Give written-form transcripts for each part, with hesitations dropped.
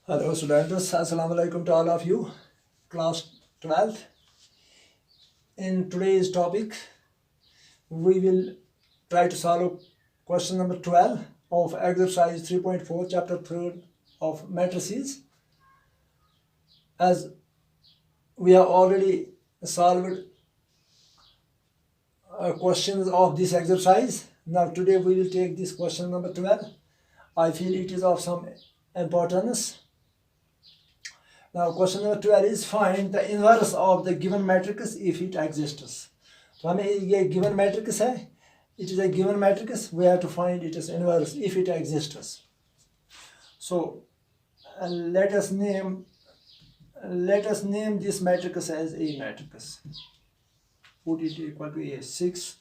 Hello students, Assalamu alaikum to all of you, class 12th. In today's topic, we will try to solve question number 12 of exercise 3.4 chapter 3 of matrices. As we have already solved questions of this exercise, now today we will take this question number 12. I feel it is of some importance. Now question number 12 is find the inverse of the given matrix if it exists. तो हमें ये given matrix है, it is a given matrix, we have to find its inverse if it exists. So let us name this matrix as A matrix. Put it equal to A. 6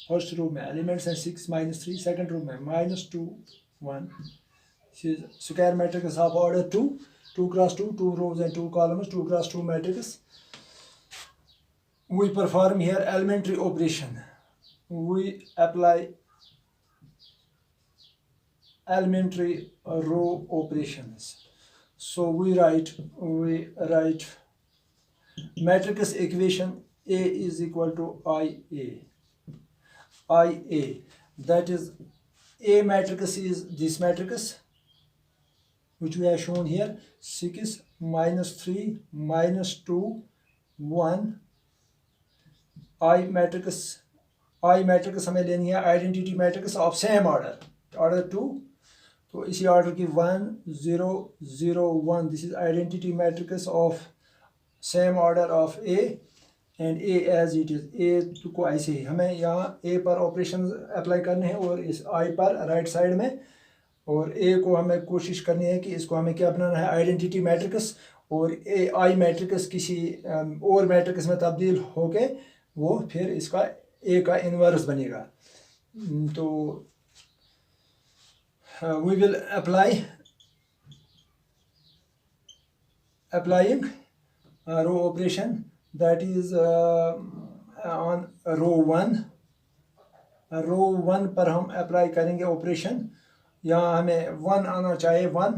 first row में elements हैं 6 minus 3, second row में minus 2 1. This is square matrix of order 2. 2 cross 2, 2 rows and 2 columns, 2 cross 2 matrix. We perform here elementary operation. We apply elementary row operations. So we write matrix equation A is equal to IA. That is, A matrix is this matrix, which we have shown here, 6 minus 3 minus 2 1. I matrix हमें लेनी है identity matrix of same order 2. तो इसी order की 1 0 0 1. This is identity matrix of same order of A and A as it is. A को ऐसे ही हमें यहाँ ए पर ऑपरेशन अप्लाई करने हैं और इस आई पर राइट साइड में, और ए को हमें कोशिश करनी है कि इसको हमें क्या बनाना है आइडेंटिटी मैट्रिक्स, और ए आई मैट्रिक्स किसी और मैट्रिक्स में तब्दील होके वो फिर इसका ए का इन्वर्स बनेगा. तो we will applying row operation, that is on row 1. row 1 पर हम अप्लाई करेंगे ऑपरेशन. यहाँ हमें 1 आना चाहिए. 1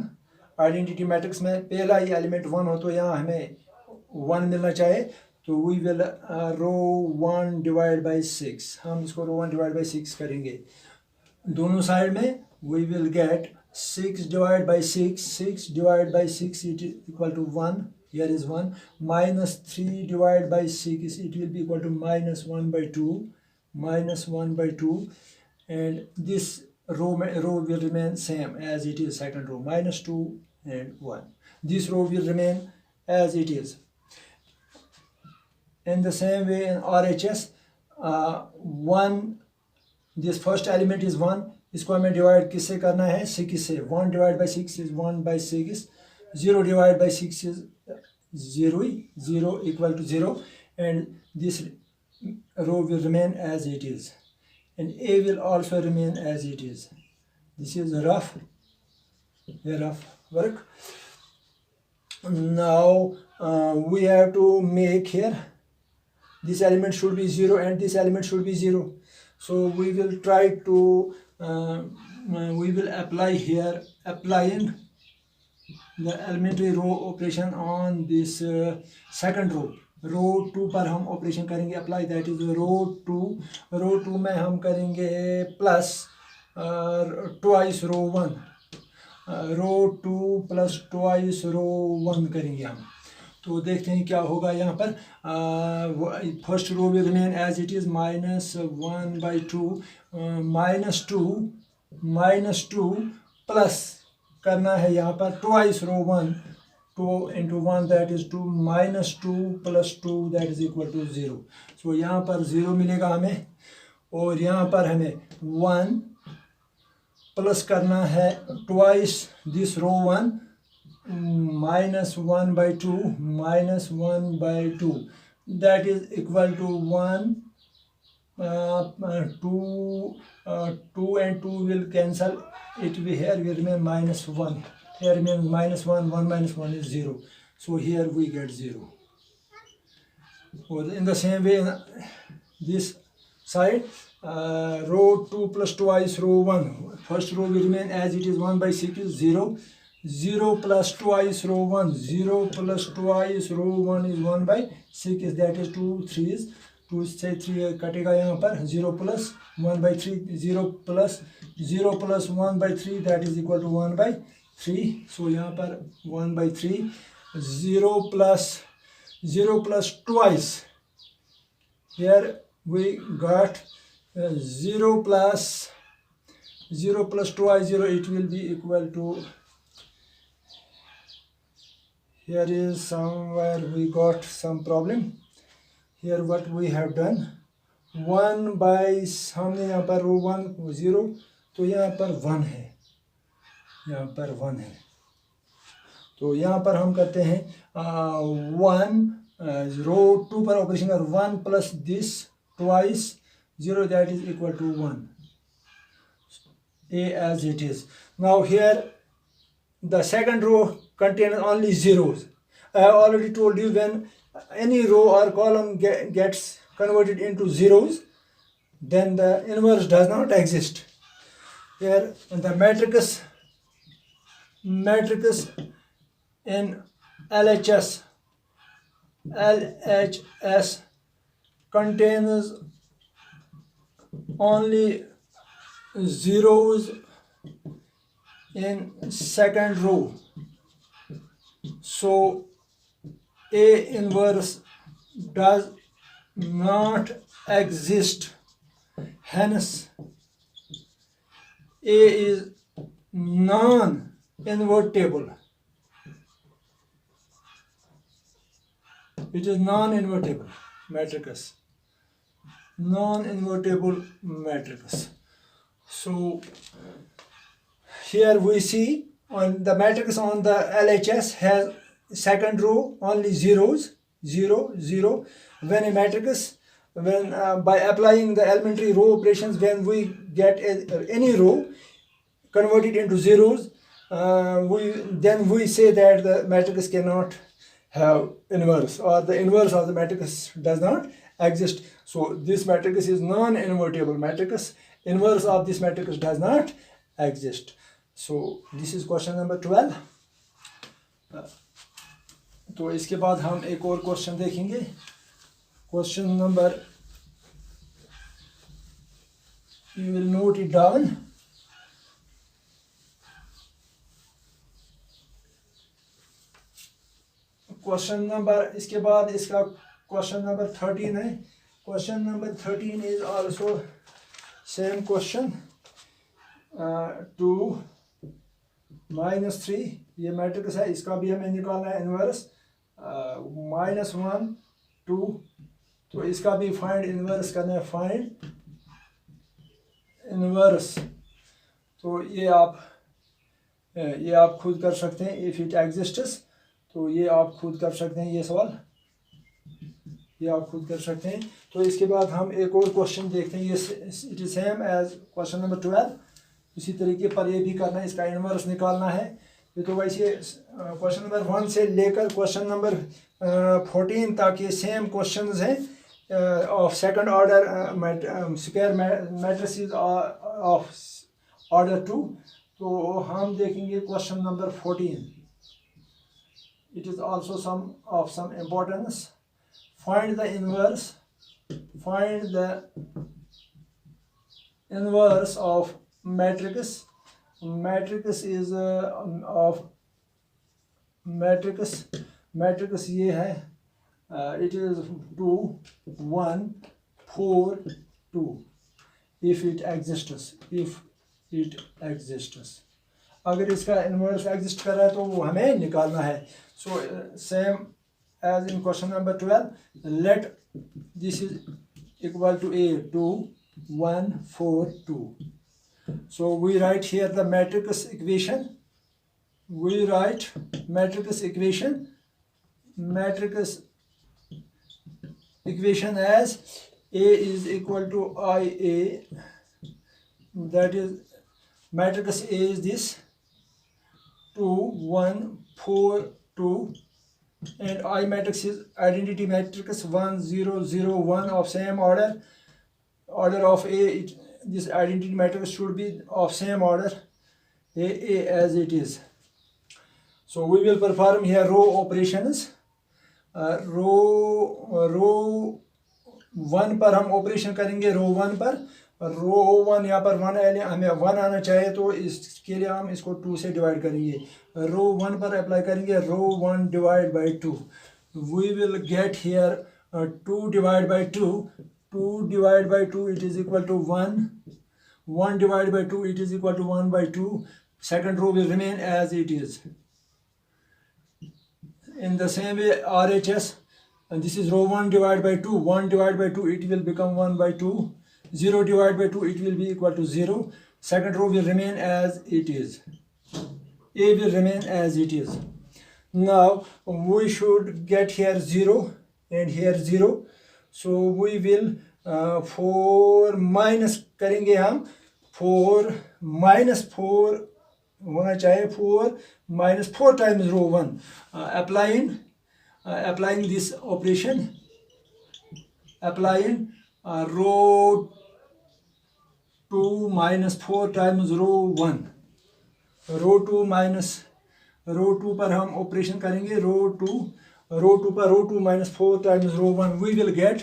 आइडेंटिटी मैट्रिक्स में पहला ही एलिमेंट 1 हो तो यहाँ हमें 1 मिलना चाहिए. तो we will row 1 divide by 6. हम इसको रो 1 डिवाइड बाई 6 करेंगे. दोनों साइड में we will get 6 divide by 6. 6 divide by 6 it is equal to 1. here is 1. minus 3 divided by 6 it will be equal to minus 1 by 2. minus 1 by 2. And this row will remain same as it is second row, minus 2 and 1. This row will remain as it is. In the same way in RHS, 1, this first element is 1. इसको हमें divide किससे करना है 6 से. 1 divided by 6 is 1 by 6. 0 divided by 6 is 0 equal to 0, and this row will remain as it is, and A will also remain as it is. This is rough work. Now we have to make here this element should be 0 and this element should be 0. So we will try to we will apply here applying the elementary row operation on this second row. row 2 पर हम operation करेंगे apply, that is row 2. row 2 में हम करेंगे plus twice row 1. row 2 plus twice row 1 करेंगे हम. तो देखते हैं क्या होगा यहाँ पर. First row will remain as it is minus 1 by 2. minus 2 plus करना है यहाँ पर twice row 1. 2 into 1 that is 2. minus 2 plus 2 that is equal to 0. So यहाँ पर 0 मिलेगा हमें, और यहाँ पर हमें 1 प्लस करना है twice this row 1. minus 1 by 2 minus 1 by 2 that is equal to 1. 2 and 2 will cancel. It will here will remain minus 1. Here remains minus 1. 1 minus 1 is 0. So here we get 0. Or in the same way this side row 2 plus twice row 1. First row will remain as it is 1 by 6 is 0. 0 plus twice row 1, 0 plus twice row 1 is 1 by 6, that is 2 3 2 से 3 कटेगा यहाँ पर 0 plus 1 by 3, 0 plus 1 by 3 that is equal to 1 by 3. So यहाँ पर 1 by 3, 0 plus twice, here we got 0 plus twice 0, it will be equal to, here is somewhere we got some problem. Here what we have done, 1 by, हमने यहाँ पर रो 1 0, तो यहाँ पर 1 है, यहाँ पर 1 है, तो यहाँ पर हम करते हैं 1 रो 2 पर ऑपरेशन कर 1 plus this twice 0, that is equal to 1, A as it is. Now here the second row contains only zeros. I have already told you, when any row or column gets converted into zeros, then the inverse does not exist. Here the matrix in LHS contains only zeros in second row, so A inverse does not exist, hence A is non-invertible. It is non-invertible matrix, non-invertible matrix. So here we see on the matrix on the LHS has second row only zeros, 0 0. When a matrix, when by applying the elementary row operations, when we get any row converted into zeros, we say that the matrix cannot have inverse, or the inverse of the matrix does not exist. So this matrix is non-invertible matrix. Inverse of this matrix does not exist. So this is question number 12. तो इसके बाद हम एक और question देखेंगे, question number, you will note it down. Question number, इसके बाद इसका क्वेश्चन नंबर 13 है. Question number 13 is also same question. 2 minus 3 ये मैट्रिक्स है, इसका भी हमें निकालना है इनवर्स. -1 2, तो इसका भी फाइंड इनवर्स करना है, फाइंड इनवर्स. तो ये आप खुद कर सकते हैं, इफ इट एग्जिस्ट्स, तो ये आप खुद कर सकते हैं, ये सवाल ये आप खुद कर सकते हैं. तो इसके बाद हम एक और क्वेश्चन देखते हैं, ये it is same as question number 12. इसी तरीके पर ये भी करना है, इसका इनवर्स निकालना है. ये तो वैसे क्वेश्चन नंबर 1 से लेकर क्वेश्चन नंबर 14 तक ये सेम क्वेश्चंस हैं of second order square matrices of order 2. तो हम देखेंगे question number 14. It is also some of some importance. Find the inverse of matrix. Matrix is of matrix ये है, it is 2 1 4 2 if it exists. अगर इसका inverse exist कर रहा है तो वो हमें निकालना है. So same as in question number 12, let this is equal to A 2 1 4 2. So we write here the matrix equation. Matrix equation as A is equal to IA. That is, matrix A is this 2 1 4 2, and I matrix is identity matrix 1 0 0 1 of same order of A. This identity matrix should be of same order, A as it is. So we will perform here row operations. रो 1 पर हम operation करेंगे row 1 पर, रो 1 यहाँ पर 1 हमें 1 आना चाहिए, तो इसके लिए हम इसको 2 से डिवाइड करेंगे। रो 1 पर अप्लाई करेंगे row 1 divide by 2, we will get here 2 divide by 2, 2 divide by 2 it is equal to 1, 1 divide by 2 it is equal to 1 by 2. Second row will remain as it is. In the same way RHS, and this is row 1 divided by 2, 1 divided by 2 it will become 1 by 2, 0 divided by 2 it will be equal to 0. Second row will remain as it is, A will remain as it is. Now we should get here 0 and here 0, so we will 4 minus करेंगे हम, 4 minus 4 होना चाहिए, 4 minus 4 times row 1. Applying this operation, applying row 2 minus 4 times row 1. row 2 minus row 2 पर हम operation करेंगे row 2 पर row 2 minus 4 times row 1. We will get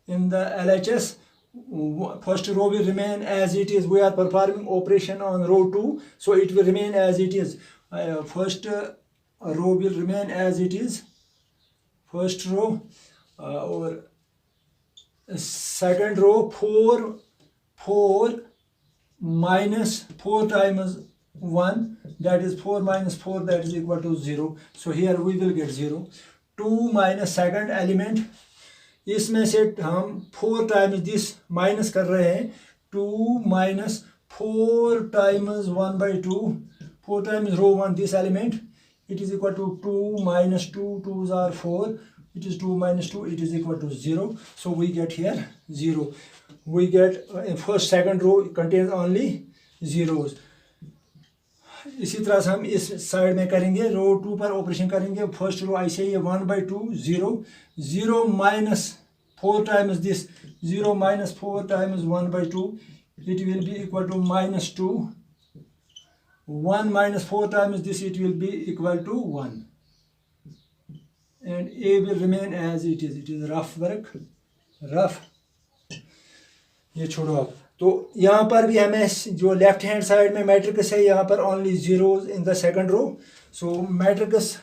in the LHS, first row will remain as it is. We are performing operation on row 2, so it will remain as it is. First row will remain as it is, first row, or second row 4 minus 4 times 1, that is 4 minus 4, that is equal to 0. So here we will get 0. 2 minus second element, इसमें से हम 4 times this minus कर रहे हैं, 2 minus 4 times 1 by 2, 4 times row 1 this element, it is equal to 2 minus 2, 2s are 4, it is 2 minus 2, it is equal to 0. So we get here 0. We get first second row contains only zeros. इसी तरह से हम इस side में करेंगे, रो 2 पर operation करेंगे, first row ऐसे ही 1 by 2 0, 0 minus 4 times this, 0 minus 4 times 1 by 2, it will be equal to minus 2, 1 minus 4 times this, it will be equal to 1, and A will remain as it is. It is rough work, rough. ये छोड़ो आप, तो यहाँ पर भी हमें जो left hand side में मैट्रिक्स है, यहाँ पर only zeros in the second row. So matrix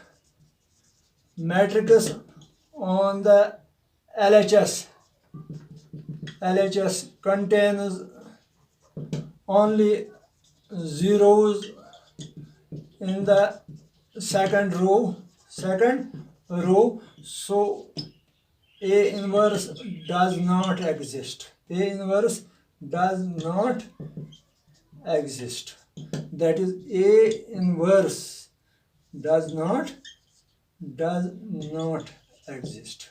on the LHS contains only zeros in the second row, so A inverse does not exist. A inverse does not exist. That is, A inverse does not exist.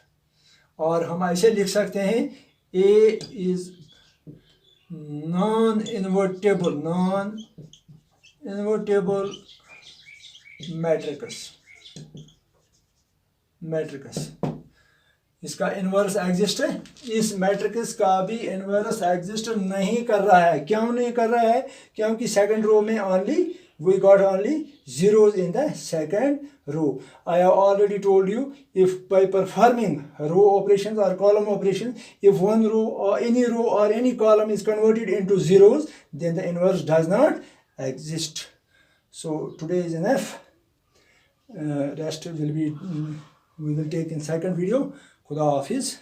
और हम ऐसे लिख सकते हैं, A is non-invertible matrix. इसका inverse exist है, इस matrix का भी इन्वर्स एग्जिस्ट नहीं कर रहा है. क्यों नहीं कर रहा है? क्योंकि सेकंड रो में we got only zeros in the second row. I have already told you, if by performing row operations or column operations, if one row or any column is converted into zeros, then the inverse does not exist. So today is enough. Rest will be we will take in second video. Khuda Hafiz.